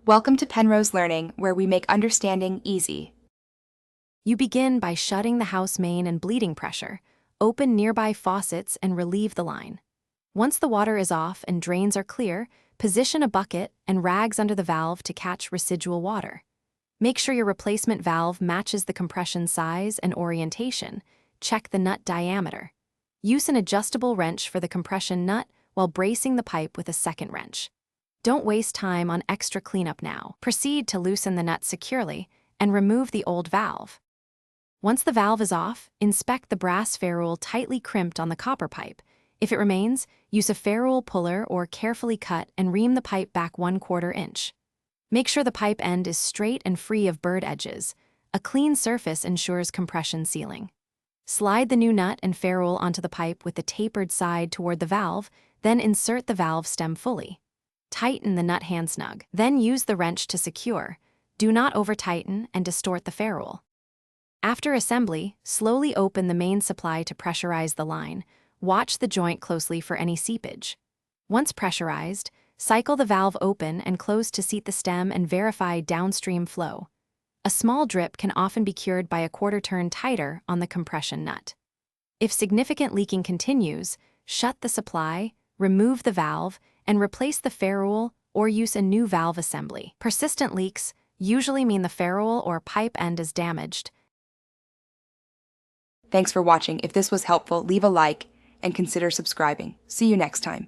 Welcome to Penrose Learning, where we make understanding easy. You begin by shutting the house main and bleeding pressure, open nearby faucets and relieve the line. Once the water is off and drains are clear, position a bucket and rags under the valve to catch residual water. Make sure your replacement valve matches the compression size and orientation. Check the nut diameter. Use an adjustable wrench for the compression nut while bracing the pipe with a second wrench. Don't waste time on extra cleanup now. Proceed to loosen the nut securely and remove the old valve. Once the valve is off, inspect the brass ferrule tightly crimped on the copper pipe. If it remains, use a ferrule puller or carefully cut and ream the pipe back 1/4 inch. Make sure the pipe end is straight and free of burred edges. A clean surface ensures compression sealing. Slide the new nut and ferrule onto the pipe with the tapered side toward the valve, then insert the valve stem fully. Tighten the nut hand snug, then use the wrench to secure. Do not over-tighten and distort the ferrule. After assembly, slowly open the main supply to pressurize the line. Watch the joint closely for any seepage. Once pressurized, cycle the valve open and close to seat the stem and verify downstream flow. A small drip can often be cured by a 1/4 turn tighter on the compression nut. If significant leaking continues, shut the supply, remove the valve, and replace the ferrule or use a new valve assembly. Persistent leaks usually mean the ferrule or pipe end is damaged. Thanks for watching. If this was helpful, leave a like and consider subscribing. See you next time.